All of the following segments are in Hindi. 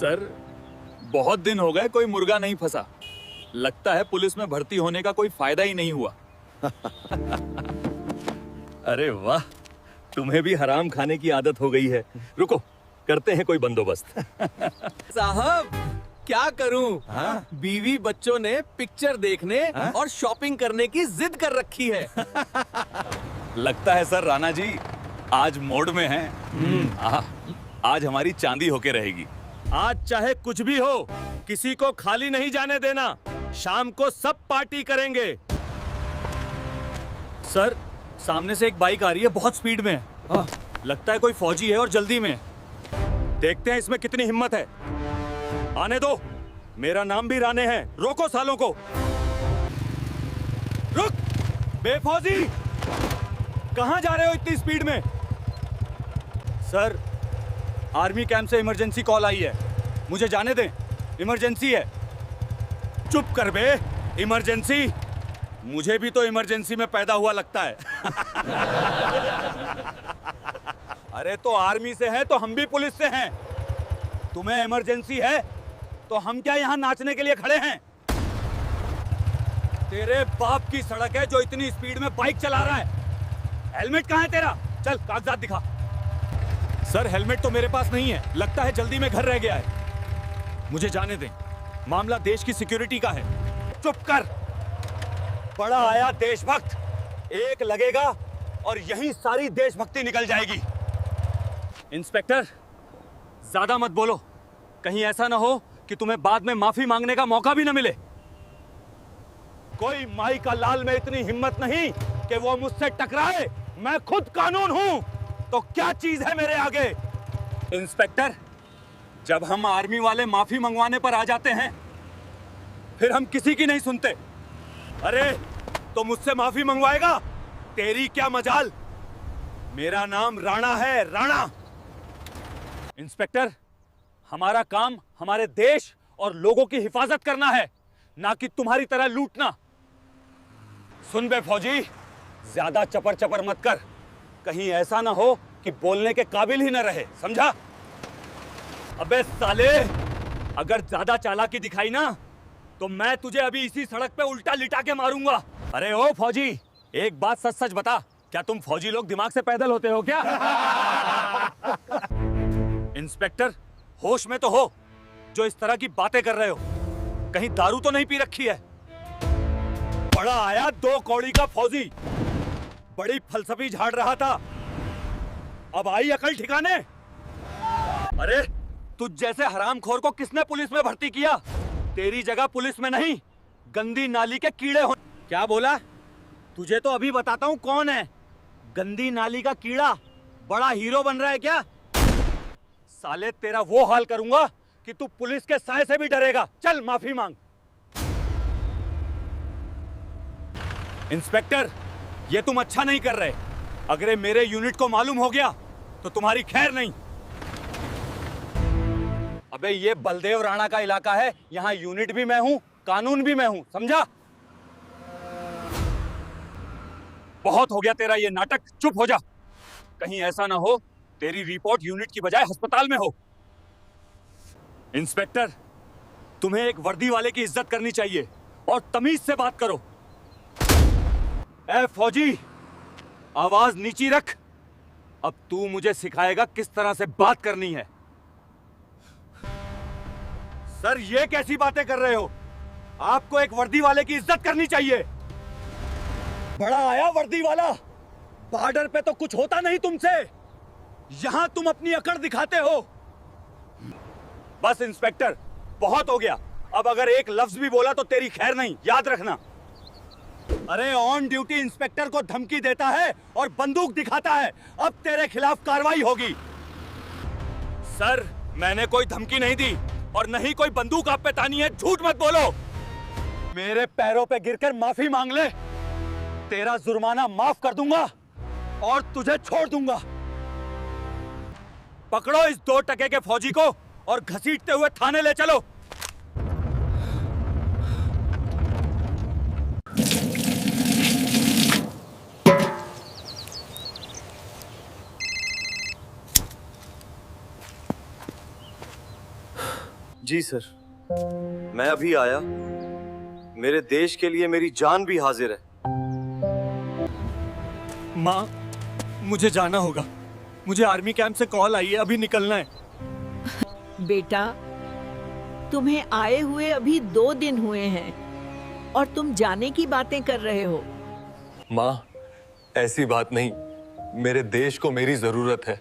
सर, बहुत दिन हो गए कोई मुर्गा नहीं फंसा। लगता है पुलिस में भर्ती होने का कोई फायदा ही नहीं हुआ। अरे वाह, तुम्हें भी हराम खाने की आदत हो गई है। रुको, करते हैं कोई बंदोबस्त। साहब, क्या करूं? हाँ? बीवी बच्चों ने पिक्चर देखने और शॉपिंग करने की जिद कर रखी है। लगता है सर राणा जी आज मोड में हैं। आज हमारी चांदी होके रहेगी। आज चाहे कुछ भी हो, किसी को खाली नहीं जाने देना। शाम को सब पार्टी करेंगे। सर, सामने से एक बाइक आ रही है, बहुत स्पीड में है। लगता है कोई फौजी है और जल्दी में है। देखते हैं इसमें कितनी हिम्मत है। आने दो, मेरा नाम भी राणे है। रोको सालों को। रुक बेफौजी, कहां जा रहे हो इतनी स्पीड में? सर, आर्मी कैंप से इमरजेंसी कॉल आई है, मुझे जाने दें, इमरजेंसी है। चुप कर बे, इमरजेंसी? मुझे भी तो इमरजेंसी में पैदा हुआ लगता है। अरे तो आर्मी से है तो हम भी पुलिस से हैं। तुम्हें इमरजेंसी है तो हम क्या यहाँ नाचने के लिए खड़े हैं? तेरे बाप की सड़क है जो इतनी स्पीड में बाइक चला रहा है। हेलमेट कहाँ है तेरा? चल कागजात दिखा। सर, हेलमेट तो मेरे पास नहीं है। लगता है जल्दी में घर रह गया है। मुझे जाने दें, मामला देश की सिक्योरिटी का है। चुप कर। बड़ा आया देशभक्त, एक लगेगा और यही सारी देशभक्ति निकल जाएगी। इंस्पेक्टर, ज्यादा मत बोलो, कहीं ऐसा ना हो कि तुम्हें बाद में माफी मांगने का मौका भी ना मिले। कोई माई का लाल में इतनी हिम्मत नहीं कि वो मुझसे टकराए। मैं खुद कानून हूं, तो क्या चीज है मेरे आगे? इंस्पेक्टर, जब हम आर्मी वाले माफी मंगवाने पर आ जाते हैं, फिर हम किसी की नहीं सुनते। अरे तो मुझसे माफी मंगवाएगा? तेरी क्या मजाल। मेरा नाम राणा है, राणा। इंस्पेक्टर, हमारा काम हमारे देश और लोगों की हिफाजत करना है, ना कि तुम्हारी तरह लूटना। सुन बे फौजी, ज्यादा चपर चपर मत कर। कहीं ऐसा ना हो कि बोलने के काबिल ही न रहे, समझा? अबे साले, अगर ज्यादा चालाकी दिखाई ना तो मैं तुझे अभी इसी सड़क पे उल्टा लिटा के मारूंगा। अरे ओ फौजी, एक बात सच सच बता, क्या तुम फौजी लोग दिमाग से पैदल होते हो क्या? इंस्पेक्टर, होश में तो हो जो इस तरह की बातें कर रहे हो। कहीं दारू तो नहीं पी रखी है? बड़ा आया 2 कौड़ी का फौजी, बड़ी फलसफी झाड़ रहा था, अब आई अकल ठिकाने? अरे तुझ जैसे हरामखोर को किसने पुलिस में भर्ती किया? तेरी जगह पुलिस में नहीं, गंदी नाली के कीड़े हो। क्या बोला? तुझे तो अभी बताता हूँ कौन है। गंदी नाली का कीड़ा बड़ा हीरो बन रहा है क्या? साले, तेरा वो हाल करूंगा कि तू पुलिस के साए से भी डरेगा। चल माफी मांग। इंस्पेक्टर, ये तुम अच्छा नहीं कर रहे। अगर मेरे यूनिट को मालूम हो गया तो तुम्हारी खैर नहीं। अबे ये बलदेव राणा का इलाका है, यहाँ यूनिट भी मैं हूं, कानून भी मैं हूं, समझा? बहुत हो गया तेरा ये नाटक, चुप हो जा। कहीं ऐसा ना हो तेरी रिपोर्ट यूनिट की बजाय अस्पताल में हो। इंस्पेक्टर, तुम्हें एक वर्दी वाले की इज्जत करनी चाहिए और तमीज से बात करो। ए फौजी, आवाज नीची रख। अब तू मुझे सिखाएगा किस तरह से बात करनी है। सर, ये कैसी बातें कर रहे हो? आपको एक वर्दी वाले की इज्जत करनी चाहिए। बड़ा आया वर्दी वाला, बॉर्डर पे तो कुछ होता नहीं तुमसे, यहां तुम अपनी अकड़ दिखाते हो। बस इंस्पेक्टर, बहुत हो गया। अब अगर एक लफ्ज भी बोला तो तेरी खैर नहीं, याद रखना। अरे ऑन ड्यूटी इंस्पेक्टर को धमकी देता है और बंदूक दिखाता है, अब तेरे खिलाफ कार्रवाई होगी। सर, मैंने कोई धमकी नहीं दी और नहीं कोई बंदूक आप पे तानी है, झूठ मत बोलो। मेरे पैरों पे गिरकर माफी मांग ले, तेरा जुर्माना माफ कर दूंगा और तुझे छोड़ दूंगा। पकड़ो इस 2 टके के फौजी को और घसीटते हुए थाने ले चलो। जी सर, मैं अभी आया। मेरे देश के लिए मेरी जान भी हाजिर है। माँ, मुझे जाना होगा। मुझे आर्मी कैंप से कॉल आई है, अभी निकलना है। बेटा, तुम्हें आए हुए अभी 2 दिन हुए हैं और तुम जाने की बातें कर रहे हो। माँ, ऐसी बात नहीं। मेरे देश को मेरी जरूरत है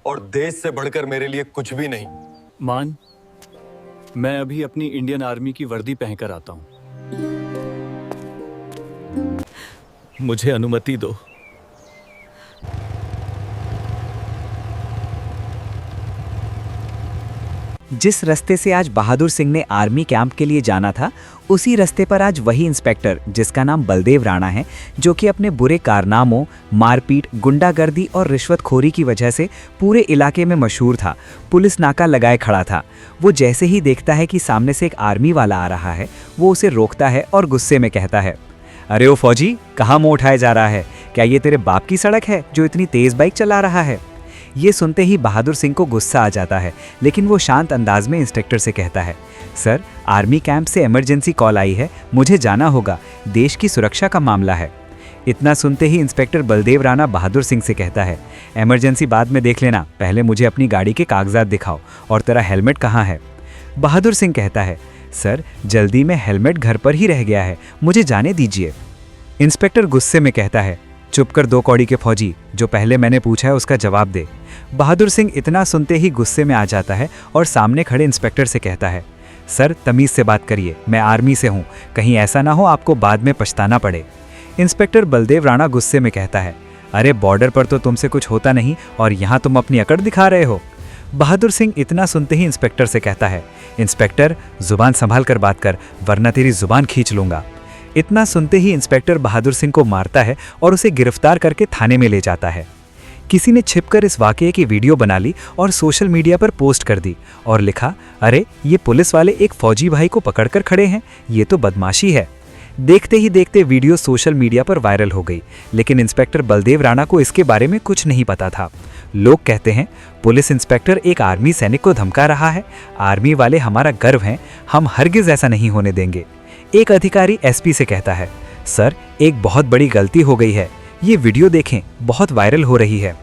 और देश से बढ़कर मेरे लिए कुछ भी नहीं। मान, मैं अभी अपनी इंडियन आर्मी की वर्दी पहनकर आता हूँ। मुझे अनुमति दो। जिस रास्ते से आज बहादुर सिंह ने आर्मी कैंप के लिए जाना था, उसी रास्ते पर आज वही इंस्पेक्टर, जिसका नाम बलदेव राणा है, जो कि अपने बुरे कारनामों, मारपीट, गुंडागर्दी और रिश्वतखोरी की वजह से पूरे इलाके में मशहूर था, पुलिस नाका लगाए खड़ा था। वो जैसे ही देखता है कि सामने से एक आर्मी वाला आ रहा है, वो उसे रोकता है और गुस्से में कहता है, अरे ओ फौजी, कहाँ मुँह उठाए जा रहा है? क्या ये तेरे बाप की सड़क है जो इतनी तेज बाइक चला रहा है? ये सुनते ही बहादुर सिंह को गुस्सा आ जाता है, लेकिन वो शांत अंदाज में इंस्पेक्टर से कहता है, सर, आर्मी कैंप से इमरजेंसी कॉल आई है, मुझे जाना होगा, देश की सुरक्षा का मामला है। इतना सुनते ही इंस्पेक्टर बलदेव राणा बहादुर सिंह से कहता है, इमरजेंसी बाद में देख लेना, पहले मुझे अपनी गाड़ी के कागजात दिखाओ और तेरा हेलमेट कहाँ है? बहादुर सिंह कहता है, सर, जल्दी में हेलमेट घर पर ही रह गया है, मुझे जाने दीजिए। इंस्पेक्टर गुस्से में कहता है, चुप कर 2 कौड़ी के फौजी, जो पहले मैंने पूछा है उसका जवाब दे। बहादुर सिंह इतना सुनते ही गुस्से में आ जाता है और सामने खड़े इंस्पेक्टर से कहता है, सर, तमीज़ से बात करिए, मैं आर्मी से हूँ, कहीं ऐसा ना हो आपको बाद में पछताना पड़े। इंस्पेक्टर बलदेव राणा गुस्से में कहता है, अरे बॉर्डर पर तो तुमसे कुछ होता नहीं और यहाँ तुम अपनी अकड़ दिखा रहे हो। बहादुर सिंह इतना सुनते ही इंस्पेक्टर से कहता है, इंस्पेक्टर, जुबान संभाल कर बात कर, वरना तेरी जुबान खींच लूंगा। इतना सुनते ही इंस्पेक्टर बहादुर सिंह को मारता है और उसे गिरफ्तार करके थाने में ले जाता है। किसी ने छिपकर इस वाकये की वीडियो बना ली और सोशल मीडिया पर पोस्ट कर दी और लिखा, अरे ये पुलिस वाले एक फौजी भाई को पकड़कर खड़े हैं, ये तो बदमाशी है। देखते ही देखते वीडियो सोशल मीडिया पर वायरल हो गई, लेकिन इंस्पेक्टर बलदेव राणा को इसके बारे में कुछ नहीं पता था। लोग कहते हैं, पुलिस इंस्पेक्टर एक आर्मी सैनिक को धमका रहा है, आर्मी वाले हमारा गर्व हैं, हम हरगिज ऐसा नहीं होने देंगे। एक अधिकारी एसपी से कहता है, सर, एक बहुत बड़ी गलती हो गई है, ये वीडियो देखें, बहुत वायरल हो रही है।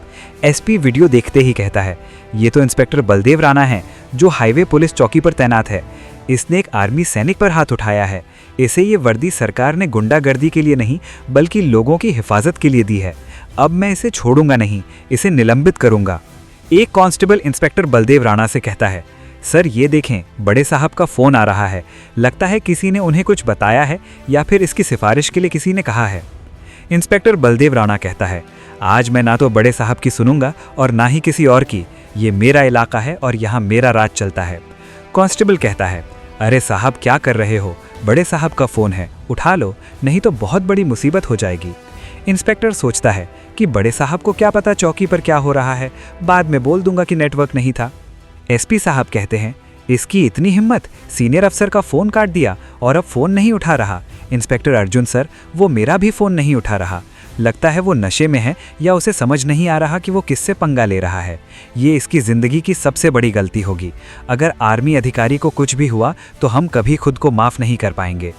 एसपी वीडियो देखते ही कहता है, ये तो इंस्पेक्टर बलदेव राणा है, जो हाईवे पुलिस चौकी पर तैनात है। इसने एक आर्मी सैनिक पर हाथ उठाया है। इसे ये वर्दी सरकार ने गुंडागर्दी के लिए नहीं, बल्कि लोगों की हिफाजत के लिए दी है। अब मैं इसे छोड़ूंगा नहीं, इसे निलंबित करूंगा। एक कांस्टेबल इंस्पेक्टर बलदेव राणा से कहता है, सर, ये देखें, बड़े साहब का फ़ोन आ रहा है, लगता है किसी ने उन्हें कुछ बताया है या फिर इसकी सिफारिश के लिए किसी ने कहा है। इंस्पेक्टर बलदेव राणा कहता है, आज मैं ना तो बड़े साहब की सुनूंगा और ना ही किसी और की, ये मेरा इलाका है और यहाँ मेरा राज चलता है। कांस्टेबल कहता है, अरे साहब, क्या कर रहे हो? बड़े साहब का फ़ोन है, उठा लो, नहीं तो बहुत बड़ी मुसीबत हो जाएगी। इंस्पेक्टर सोचता है कि बड़े साहब को क्या पता चौकी पर क्या हो रहा है, बाद में बोल दूंगा कि नेटवर्क नहीं था। एसपी साहब कहते हैं, इसकी इतनी हिम्मत, सीनियर अफसर का फ़ोन काट दिया और अब फ़ोन नहीं उठा रहा। इंस्पेक्टर अर्जुन सर, वो मेरा भी फ़ोन नहीं उठा रहा, लगता है वो नशे में है या उसे समझ नहीं आ रहा कि वो किससे पंगा ले रहा है। ये इसकी ज़िंदगी की सबसे बड़ी गलती होगी। अगर आर्मी अधिकारी को कुछ भी हुआ तो हम कभी खुद को माफ़ नहीं कर पाएंगे।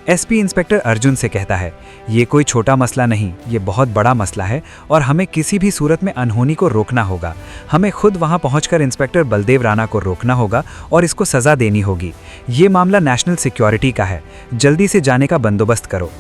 एसपी इंस्पेक्टर अर्जुन से कहता है, ये कोई छोटा मसला नहीं, ये बहुत बड़ा मसला है और हमें किसी भी सूरत में अनहोनी को रोकना होगा। हमें खुद वहां पहुंचकर इंस्पेक्टर बलदेव राणा को रोकना होगा और इसको सज़ा देनी होगी। ये मामला नेशनल सिक्योरिटी का है, जल्दी से जाने का बंदोबस्त करो।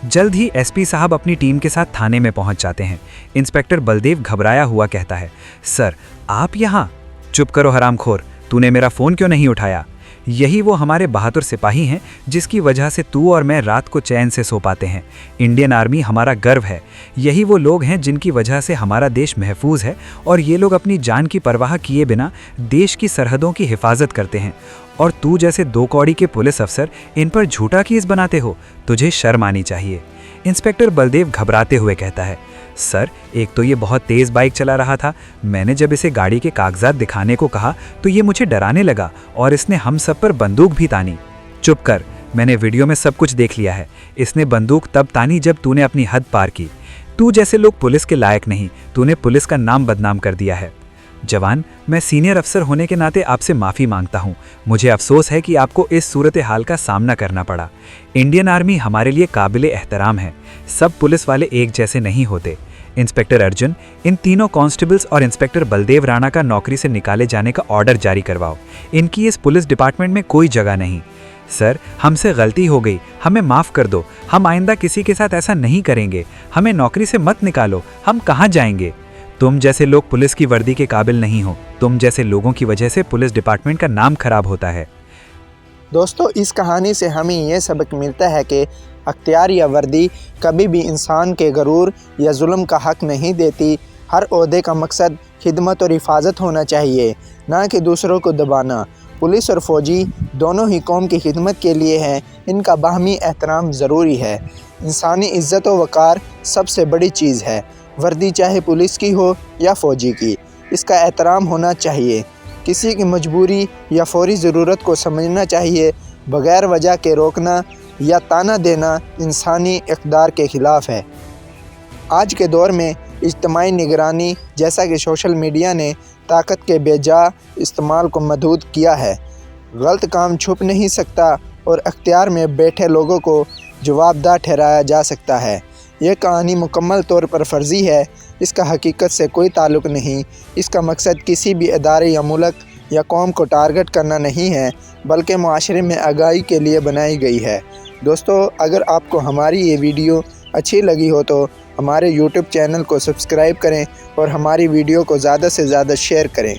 जल्द ही एसपी साहब अपनी टीम के साथ थाने में पहुंच जाते हैं। इंस्पेक्टर बलदेव घबराया हुआ कहता है, सर, आप यहाँ? चुप करो हरामखोर, तूने मेरा फ़ोन क्यों नहीं उठाया? यही वो हमारे बहादुर सिपाही हैं जिसकी वजह से तू और मैं रात को चैन से सो पाते हैं। इंडियन आर्मी हमारा गर्व है। यही वो लोग हैं जिनकी वजह से हमारा देश महफूज है और ये लोग अपनी जान की परवाह किए बिना देश की सरहदों की हिफाजत करते हैं। और तू जैसे 2 कौड़ी के पुलिस अफसर इन पर झूठा केस बनाते हो, तुझे शर्म आनी चाहिए। इंस्पेक्टर बलदेव घबराते हुए कहता है, सर, एक तो ये बहुत तेज़ बाइक चला रहा था, मैंने जब इसे गाड़ी के कागजात दिखाने को कहा तो ये मुझे डराने लगा और इसने हम सब पर बंदूक भी तानी। चुप कर, मैंने वीडियो में सब कुछ देख लिया है। इसने बंदूक तब तानी जब तूने अपनी हद पार की। तू जैसे लोग पुलिस के लायक नहीं, तूने पुलिस का नाम बदनाम कर दिया है। जवान, मैं सीनियर अफसर होने के नाते आपसे माफ़ी मांगता हूँ। मुझे अफसोस है कि आपको इस सूरत हाल का सामना करना पड़ा। इंडियन आर्मी हमारे लिए काबिल एहतराम है। सब पुलिस वाले एक जैसे नहीं होते। इंस्पेक्टर अर्जुन, इन तीनों कांस्टेबल्स और इंस्पेक्टर बलदेव राणा का नौकरी से निकाले जाने का ऑर्डर जारी करवाओ। इनकी इस पुलिस डिपार्टमेंट में कोई जगह नहीं। सर, हमसे गलती हो गई, हमें माफ़ कर दो। हम आइंदा किसी के साथ ऐसा नहीं करेंगे। हमें नौकरी से मत निकालो, हम कहाँ जाएंगे? तुम जैसे लोग पुलिस की वर्दी के काबिल नहीं हो। तुम जैसे लोगों की वजह से पुलिस डिपार्टमेंट का नाम खराब होता है। दोस्तों, इस कहानी से हमें ये सबक मिलता है कि अख्तियार या वर्दी कभी भी इंसान के गरूर या जुल्म का हक नहीं देती। हर ओहदे का मकसद खिदमत और हिफाजत होना चाहिए, ना कि दूसरों को दबाना। पुलिस और फौजी दोनों ही कौम की खिदमत के लिए हैं। इनका बाहमी एहतराम ज़रूरी है। इंसानी इज़्ज़त व वक़ार सबसे बड़ी चीज़ है। वर्दी चाहे पुलिस की हो या फ़ौजी की, इसका एहतराम होना चाहिए। किसी की मजबूरी या फौरी ज़रूरत को समझना चाहिए। बग़ैर वजह के रोकना या ताना देना इंसानी इक़्तिदार के ख़िलाफ़ है। आज के दौर में इज्तिमाई निगरानी जैसा कि सोशल मीडिया ने ताकत के बेजा इस्तेमाल को महदूद किया है। गलत काम छुप नहीं सकता और अख्तियार में बैठे लोगों को जवाबदार ठहराया जा सकता है। यह कहानी मुकम्मल तौर पर फ़र्ज़ी है। इसका हकीकत से कोई ताल्लुक़ नहीं। इसका मकसद किसी भी इदारे या मुल्क या कौम को टारगेट करना नहीं है, बल्कि मुआशरे में आगाही के लिए बनाई गई है। दोस्तों, अगर आपको हमारी ये वीडियो अच्छी लगी हो तो हमारे YouTube चैनल को सब्सक्राइब करें और हमारी वीडियो को ज़्यादा से ज़्यादा शेयर करें।